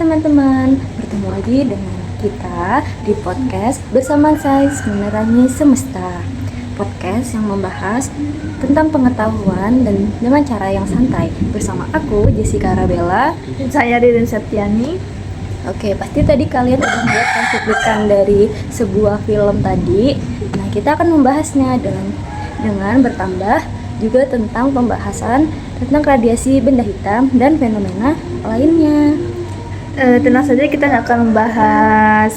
teman-teman, bertemu lagi dengan kita di podcast Bersama Sains Menerangi Semesta. Podcast yang membahas tentang pengetahuan dan dengan cara yang santai. Bersama aku, Jessica Arabella. Saya Ririn Septiani. Oke, pasti tadi kalian udah melihat cuplikan dari sebuah film tadi. Nah, kita akan membahasnya dengan bertambah juga tentang pembahasan tentang radiasi benda hitam dan fenomena lainnya. Tenang saja kita nggak akan membahas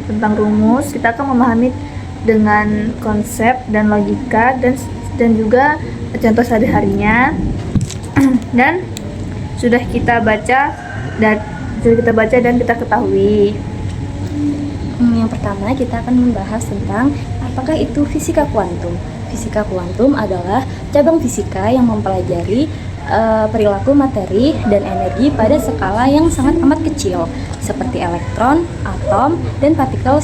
tentang rumus. Kita akan memahami dengan konsep dan logika dan juga contoh sehari-harinya. Dan sudah kita baca dan kita ketahui. Yang pertama kita akan membahas tentang apakah itu fisika kuantum. Fisika kuantum adalah cabang fisika yang mempelajari perilaku materi dan energi pada skala yang sangat amat kecil seperti elektron, atom, dan partikel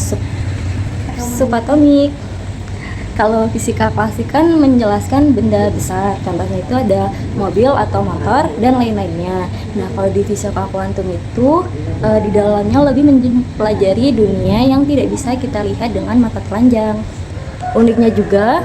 subatomik. Kalau fisika klasik kan menjelaskan benda besar, contohnya itu ada mobil atau motor dan lain-lainnya. Nah, kalau di fisika kuantum itu di dalamnya lebih mempelajari dunia yang tidak bisa kita lihat dengan mata telanjang. Uniknya juga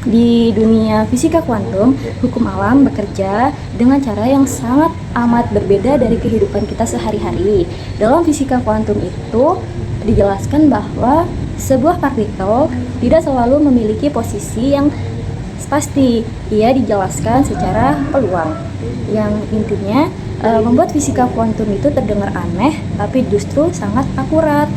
di dunia fisika kuantum, hukum alam bekerja dengan cara yang sangat amat berbeda dari kehidupan kita sehari-hari. Dalam fisika kuantum itu dijelaskan bahwa sebuah partikel tidak selalu memiliki posisi yang pasti. Ia dijelaskan secara peluang, yang intinya membuat fisika kuantum itu terdengar aneh, tapi justru sangat akurat.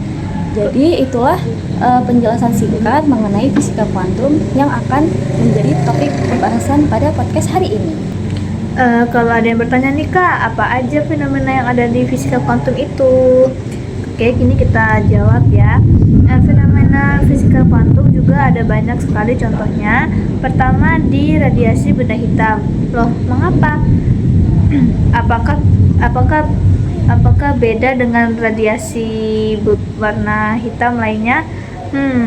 Jadi itulah penjelasan singkat mengenai fisika kuantum yang akan menjadi topik pembahasan pada podcast hari ini. Kalau ada yang bertanya nih Kak, apa aja fenomena yang ada di fisika kuantum itu? Oke, gini kita jawab ya. Fenomena fisika kuantum juga ada banyak sekali contohnya. Pertama di radiasi benda hitam. Loh, mengapa? Apakah beda dengan radiasi warna hitam lainnya?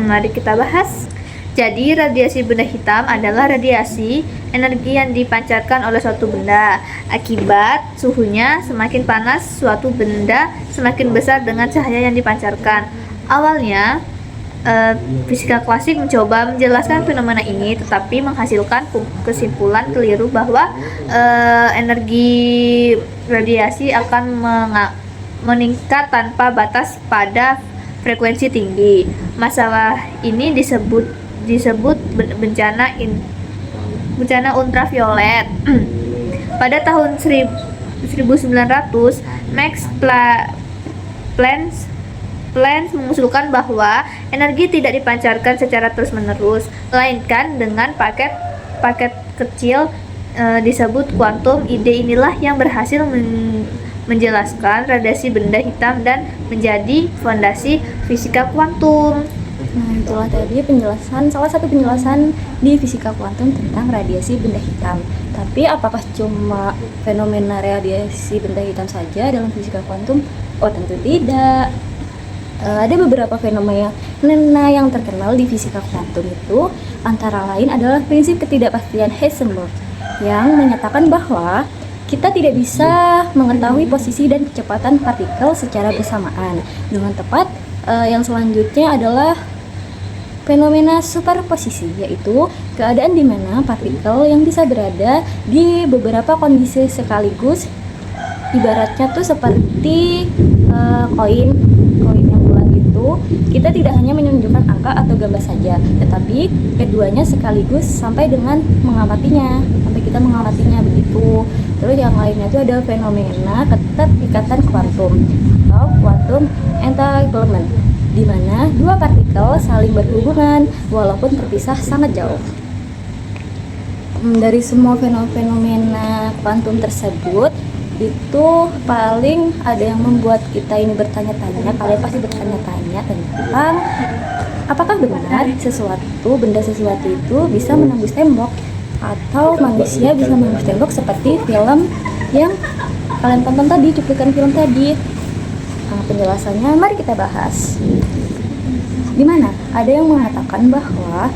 Mari kita bahas. Jadi, radiasi benda hitam adalah radiasi energi yang dipancarkan oleh suatu benda. Akibat suhunya semakin panas, suatu benda semakin besar dengan cahaya yang dipancarkan. Awalnya, fisika klasik mencoba menjelaskan fenomena ini, tetapi menghasilkan kesimpulan keliru bahwa energi radiasi akan meningkat tanpa batas pada frekuensi tinggi. Masalah ini disebut bencana ultraviolet. Pada tahun 1900, Max Planck mengusulkan bahwa energi tidak dipancarkan secara terus-menerus, melainkan dengan paket kecil disebut kuantum. Ide inilah yang berhasil menjelaskan radiasi benda hitam dan menjadi fondasi fisika kuantum. Nah, itulah tadi salah satu penjelasan di fisika kuantum tentang radiasi benda hitam. Tapi apakah cuma fenomena radiasi benda hitam saja dalam fisika kuantum? Oh, tentu tidak. Ada beberapa fenomena yang terkenal di fisika kuantum itu, antara lain adalah prinsip ketidakpastian Heisenberg yang menyatakan bahwa kita tidak bisa mengetahui posisi dan kecepatan partikel secara bersamaan dengan tepat. Yang selanjutnya adalah fenomena superposisi, yaitu keadaan di mana partikel yang bisa berada di beberapa kondisi sekaligus. Ibaratnya tuh seperti koin yang bulat itu, kita tidak hanya menunjukkan angka atau gambar saja, tetapi keduanya sekaligus sampai dengan sampai kita mengamatinya begitu. Terus yang lainnya itu ada fenomena keterikatan kuantum atau quantum entanglement, di mana dua partikel saling berhubungan walaupun terpisah sangat jauh. Dari semua fenomena kuantum tersebut, itu paling ada yang membuat kita ini bertanya-tanya. Kalian pasti bertanya-tanya tentang apakah benar benda sesuatu itu bisa menembus tembok, atau manusia bisa menembus tembok seperti film yang kalian tonton tadi, cuplikan film tadi. Penjelasannya mari kita bahas. Di mana ada yang mengatakan bahwa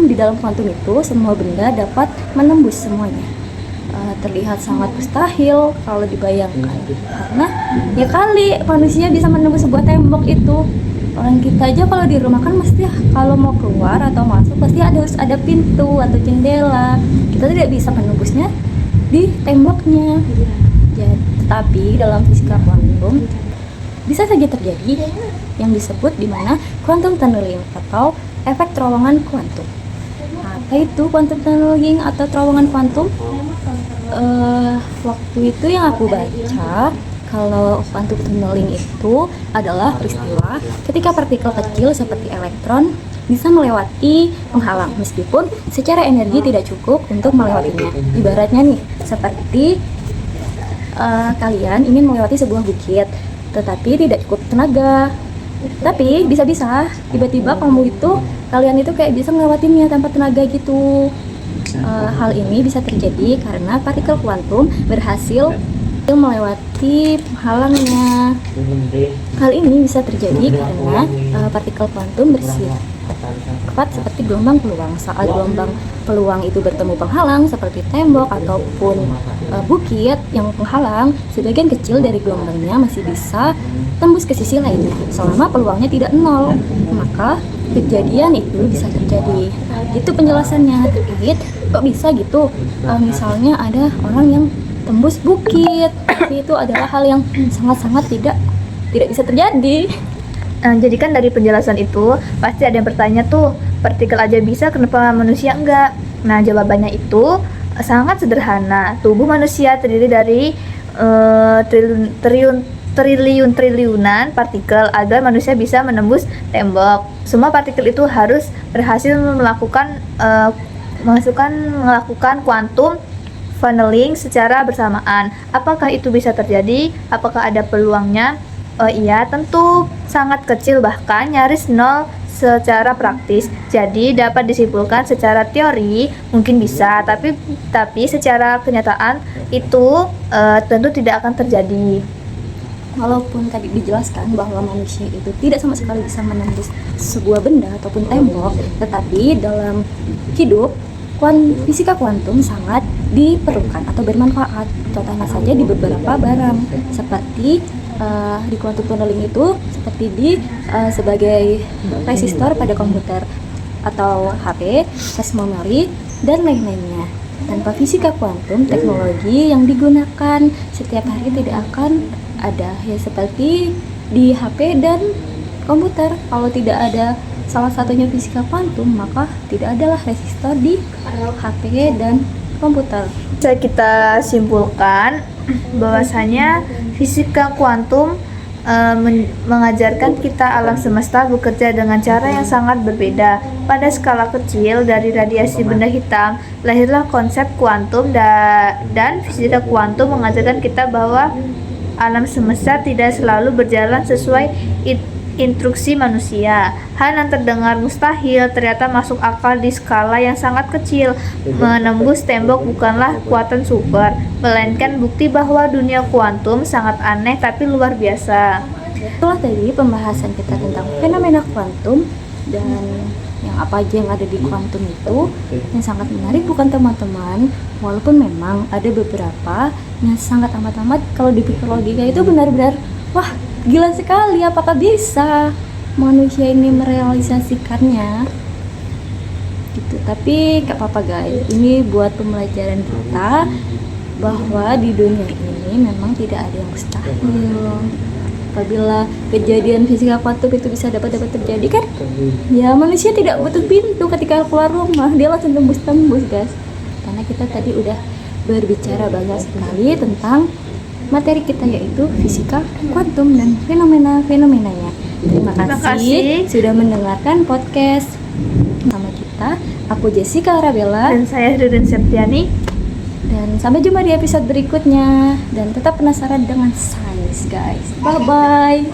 di dalam kuantum itu semua benda dapat menembus semuanya. terlihat sangat mustahil kalau dibayangkan, karena ya kali manusia bisa menembus sebuah tembok itu. Orang kita aja kalau di rumah kan mesti kalau mau keluar atau masuk pasti harus ada pintu atau jendela. Kita tidak bisa menembusnya di temboknya. Ya, tetapi dalam fisika kuantum bisa saja terjadi yang disebut di mana quantum tunneling atau efek terowongan kuantum. Apa itu quantum tunneling atau terowongan kuantum? Waktu itu yang aku baca, kalau quantum tunneling itu adalah peristiwa ketika partikel kecil seperti elektron bisa melewati penghalang meskipun secara energi tidak cukup untuk melewatinya. Ibaratnya nih, seperti kalian ingin melewati sebuah bukit tetapi tidak cukup tenaga. Tapi bisa-bisa tiba-tiba kalian itu kayak bisa melewatinya tanpa tenaga gitu. Hal ini bisa terjadi karena partikel kuantum berhasil melewati penghalangnya. Hal ini bisa terjadi karena partikel kuantum bersifat seperti gelombang peluang. Saat gelombang peluang itu bertemu penghalang seperti tembok ataupun bukit yang penghalang, sebagian kecil dari gelombangnya masih bisa tembus ke sisi lainnya selama peluangnya tidak nol, maka kejadian itu bisa terjadi. Itu penjelasannya terkait kok bisa gitu. Misalnya ada orang yang tembus bukit, tapi itu adalah hal yang sangat-sangat tidak bisa terjadi. Jadi kan dari penjelasan itu pasti ada yang bertanya tuh, partikel aja bisa, kenapa manusia enggak? Nah, jawabannya itu sangat sederhana. Tubuh manusia terdiri dari triliunan partikel agar manusia bisa menembus tembok. Semua partikel itu harus berhasil melakukan quantum funneling secara bersamaan. Apakah itu bisa terjadi? Apakah ada peluangnya? Iya, tentu sangat kecil, bahkan nyaris nol secara praktis. Jadi dapat disimpulkan secara teori mungkin bisa, tapi secara kenyataan itu tentu tidak akan terjadi. Walaupun tadi dijelaskan bahwa manusia itu tidak sama sekali bisa menembus sebuah benda ataupun tembok, tetapi dalam hidup fisika kuantum sangat diperlukan atau bermanfaat. Contohnya saja di beberapa barang seperti di quantum tunneling itu seperti sebagai resistor pada komputer atau HP, flash memory, dan lain-lainnya. Tanpa fisika kuantum, teknologi yang digunakan setiap hari tidak akan ada, ya seperti di HP dan komputer. Kalau tidak ada salah satunya fisika kuantum, maka tidak adalah resistor di HP dan komputer. Bisa kita simpulkan bahwasanya fisika kuantum mengajarkan kita alam semesta bekerja dengan cara yang sangat berbeda. Pada skala kecil dari radiasi benda hitam, lahirlah konsep kuantum dan fisika kuantum mengajarkan kita bahwa alam semesta tidak selalu berjalan sesuai instruksi manusia. Hal yang terdengar mustahil ternyata masuk akal di skala yang sangat kecil. Menembus tembok bukanlah kekuatan super, melainkan bukti bahwa dunia kuantum sangat aneh tapi luar biasa. Itulah tadi pembahasan kita tentang fenomena kuantum dan yang apa aja yang ada di kuantum itu, yang sangat menarik bukan teman-teman? Walaupun memang ada beberapa yang sangat amat kalau dipikir logika itu benar-benar wah gila sekali, apakah bisa manusia ini merealisasikannya gitu. Tapi gak apa-apa guys, ini buat pembelajaran kita bahwa di dunia ini memang tidak ada yang mustahil. Apabila kejadian fisika kuantum itu bisa dapat terjadi kan, ya manusia tidak butuh pintu ketika keluar rumah, dia langsung tembus guys. Karena kita tadi udah berbicara banyak sekali tentang materi kita, yaitu fisika kuantum dan fenomena-fenomenanya. Terima kasih sudah mendengarkan podcast sama kita. Aku Jessica Arabella dan saya Ririn Septiani. Dan sampai jumpa di episode berikutnya. Dan tetap penasaran dengan sains guys. Bye bye.